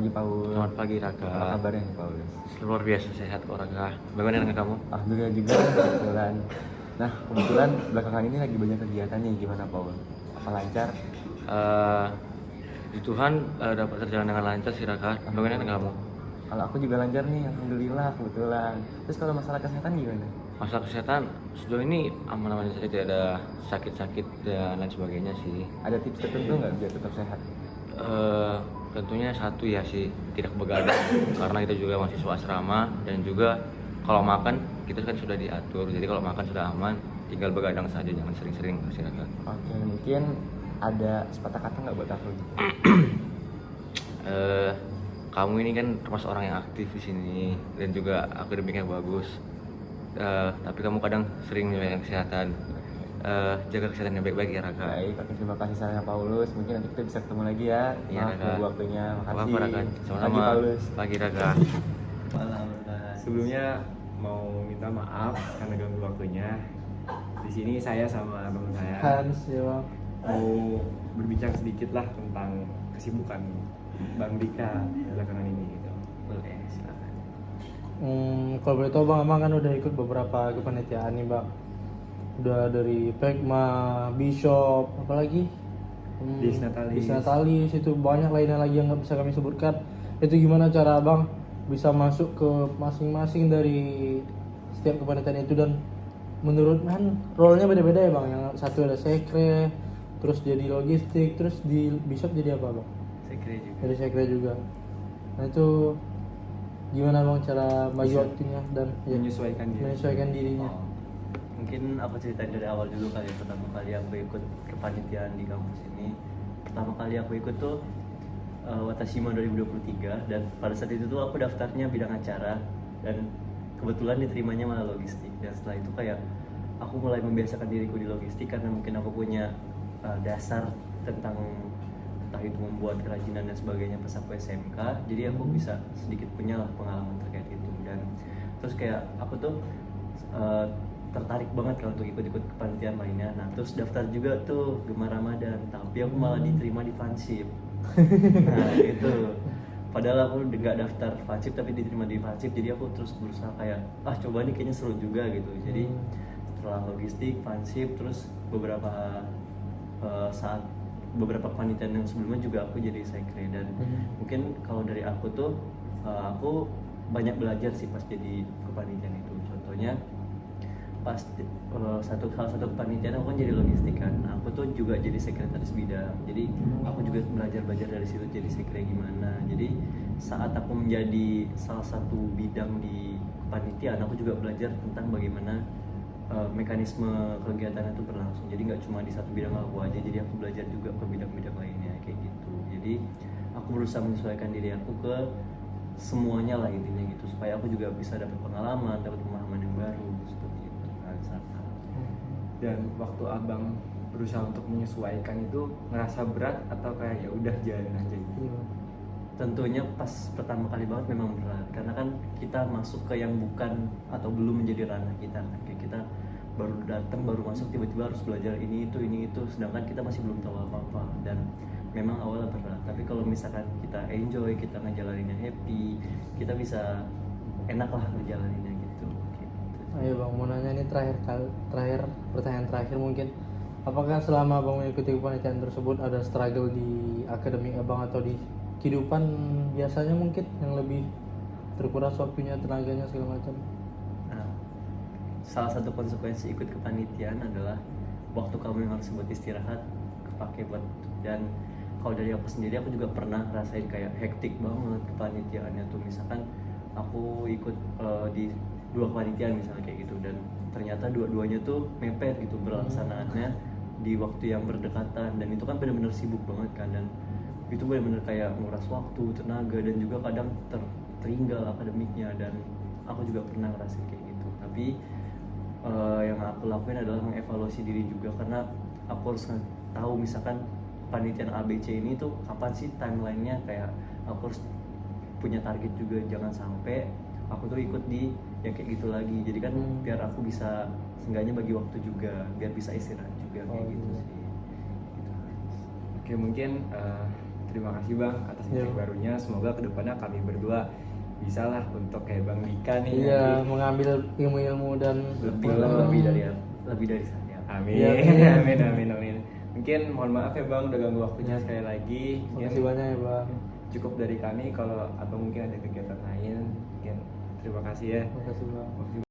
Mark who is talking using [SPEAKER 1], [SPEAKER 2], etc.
[SPEAKER 1] pagi Paul.
[SPEAKER 2] Selamat pagi Raka.
[SPEAKER 1] Apa kabarnya nih Paul?
[SPEAKER 2] Luar biasa sehat kok Raka. Bagaimana dengan kamu?
[SPEAKER 1] Alhamdulillah juga kebetulan. Nah kebetulan belakangan ini lagi banyak kegiatannya, gimana Paul? Apa lancar?
[SPEAKER 2] Di Tuhan dapat terjalan dengan lancar sih Raka. Bagaimana dengan kamu?
[SPEAKER 1] Kalau aku juga lancar nih, alhamdulillah kebetulan. Terus kalau masalah kesehatan gimana?
[SPEAKER 2] Masalah kesehatan sejauh ini aman-aman saja, tidak ada sakit-sakit dan lain sebagainya sih.
[SPEAKER 1] Ada tips tertentu nggak biar tetap sehat?
[SPEAKER 2] Tentunya satu ya sih, tidak begadang karena kita juga mahasiswa asrama, dan juga kalau makan kita kan sudah diatur, jadi kalau makan sudah aman, tinggal begadang saja, jangan sering-sering sih Raka.
[SPEAKER 1] Oke, mungkin ada sepatah kata nggak buat aku?
[SPEAKER 2] Kamu ini kan termasuk orang yang aktif di sini dan juga akademiknya bagus. Tapi kamu kadang sering menyalahkan kesehatan. Jaga kesehatan yang baik-baik ya Raka.
[SPEAKER 1] Baik, oke, terima kasih sarannya Paulus. Mungkin nanti kita bisa ketemu lagi ya.
[SPEAKER 2] Iya,
[SPEAKER 1] Maaf
[SPEAKER 2] Raka.
[SPEAKER 1] ganggu waktunya. Makasih.
[SPEAKER 2] Apa Raka?
[SPEAKER 1] Pagi
[SPEAKER 2] Sama-sama.
[SPEAKER 1] Paulus.
[SPEAKER 2] Pagi Raka.
[SPEAKER 3] Malam.
[SPEAKER 1] Sebelumnya mau minta maaf karena ganggu waktunya. Di sini saya sama teman saya
[SPEAKER 3] Hans ya bang.
[SPEAKER 1] mau berbincang sedikit lah tentang kesibukan Bang Dika belakangan ini gitu. Boleh, silakan.
[SPEAKER 3] Kalau boleh tahu bang, kan udah ikut beberapa kepanitiaan nih bang. Udah dari Pekma, Bishop, apalagi Disnatalis, itu banyak lainnya lagi yang nggak bisa kami sebutkan. Itu gimana cara abang bisa masuk ke masing-masing dari setiap kepanitiaan itu, dan menurut kan role-nya beda-beda ya bang. Yang satu ada sekre, terus jadi logistik, terus di Bishop jadi apa bang?
[SPEAKER 2] Sekre juga.
[SPEAKER 3] Dari sekre juga. Nah itu gimana bang cara bagi
[SPEAKER 1] Bisa
[SPEAKER 3] waktunya dan ya,
[SPEAKER 1] menyesuaikan diri.
[SPEAKER 3] menyesuaikan dirinya?
[SPEAKER 4] Oh, mungkin aku ceritain dari awal dulu kali ya. Pertama kali aku ikut kepanitiaan di kampus ini, pertama kali aku ikut tuh Watashima 2023, dan pada saat itu tuh aku daftarnya bidang acara, dan kebetulan diterimanya malah logistik. Dan setelah itu kayak aku mulai membiasakan diriku di logistik karena mungkin aku punya dasar tentang entah itu membuat kerajinan dan sebagainya pas aku SMK, jadi aku bisa sedikit punya lah pengalaman terkait itu. Dan terus kayak aku tuh tertarik banget kalau untuk ikut-ikut kepanitiaan lainnya. Nah terus daftar juga tuh Gemar Ramadan, tapi aku malah diterima di Fansip. Nah itu padahal aku nggak daftar Fansip tapi diterima di Fansip, jadi aku terus berusaha kayak coba nih kayaknya seru juga gitu. Jadi setelah logistik, Fansip, terus beberapa saat beberapa kepanitiaan yang sebelumnya juga aku jadi sekre. Dan mungkin kalau dari aku tuh aku banyak belajar sih pas jadi kepanitiaan itu. Contohnya pas salah satu kepanitiaan aku kan jadi logistik kan, aku tuh juga jadi sekretaris bidang, jadi aku juga belajar dari situ jadi sekre gimana. Jadi saat aku menjadi salah satu bidang di kepanitiaan, aku juga belajar tentang bagaimana mekanisme kegiatan itu berlangsung. Jadi nggak cuma di satu bidang aku aja, jadi aku belajar juga ke bidang-bidang lainnya kayak gitu. Jadi aku berusaha menyesuaikan diri aku ke semuanya lah intinya gitu, supaya aku juga bisa dapat pengalaman, dapat pemahaman yang baru seperti itu.
[SPEAKER 1] Dan waktu abang berusaha untuk menyesuaikan itu ngerasa berat atau kayak ya udah jalan aja gitu?
[SPEAKER 3] Iya.
[SPEAKER 4] Tentunya pas pertama kali banget memang berat, karena kan kita masuk ke yang bukan atau belum menjadi ranah kita kan. Kayak kita baru datang, baru masuk, tiba-tiba harus belajar ini itu, sedangkan kita masih belum tahu apa-apa. Dan memang awalnya berat, tapi kalau misalkan kita enjoy, kita ngejalaninnya happy, kita bisa enak lah ngejalaninnya gitu.
[SPEAKER 3] Ayo bang, mau nanya nih terakhir pertanyaan terakhir mungkin, apakah selama abang mengikuti kepanitiaan tersebut ada struggle di akademik abang atau di kehidupan biasanya mungkin yang lebih terkuras waktunya, tenaganya segala macam?
[SPEAKER 4] Nah, salah satu konsekuensi ikut kepanitiaan adalah waktu kamu yang harus buat istirahat kepake buat. Dan kalau dari aku sendiri, aku juga pernah rasain kayak hektik banget kepanitiaannya tuh. Misalkan aku ikut di 2 kepanitiaan misalnya kayak gitu, dan ternyata dua-duanya tuh mepet gitu pelaksanaannya di waktu yang berdekatan, dan itu kan benar-benar sibuk banget kan, dan itu benar-benar kayak nguras waktu, tenaga, dan juga kadang tertinggal akademiknya. Dan aku juga pernah ngerasain kayak gitu. Tapi yang aku lakuin adalah mengevaluasi diri juga, karena aku harus tahu misalkan panitiaan ABC ini tuh kapan sih timelinenya. Kayak aku harus punya target juga, jangan sampai aku tuh ikut di yang kayak gitu lagi. Jadi kan biar aku bisa seenggaknya bagi waktu juga, biar bisa istirahat juga kayak gitu sih.
[SPEAKER 1] Oke, mungkin terima kasih Bang atas
[SPEAKER 3] Iya.
[SPEAKER 1] titik barunya. Semoga kedepannya kami berdua bisa lah untuk kayak Bang Dika nih.
[SPEAKER 3] Iya,
[SPEAKER 1] nanti.
[SPEAKER 3] mengambil ilmu-ilmu dan
[SPEAKER 4] Lebih dari saya.
[SPEAKER 1] Amin.
[SPEAKER 3] Iya,
[SPEAKER 1] Amin, amin, amin. Mungkin mohon maaf ya Bang udah ganggu waktunya sekali lagi. Mungkin
[SPEAKER 3] Makasih banyak ya bang.
[SPEAKER 1] cukup dari kami. Kalau Abang mungkin ada kegiatan lain, mungkin terima kasih ya.
[SPEAKER 3] Makasih bang.
[SPEAKER 1] Makasih.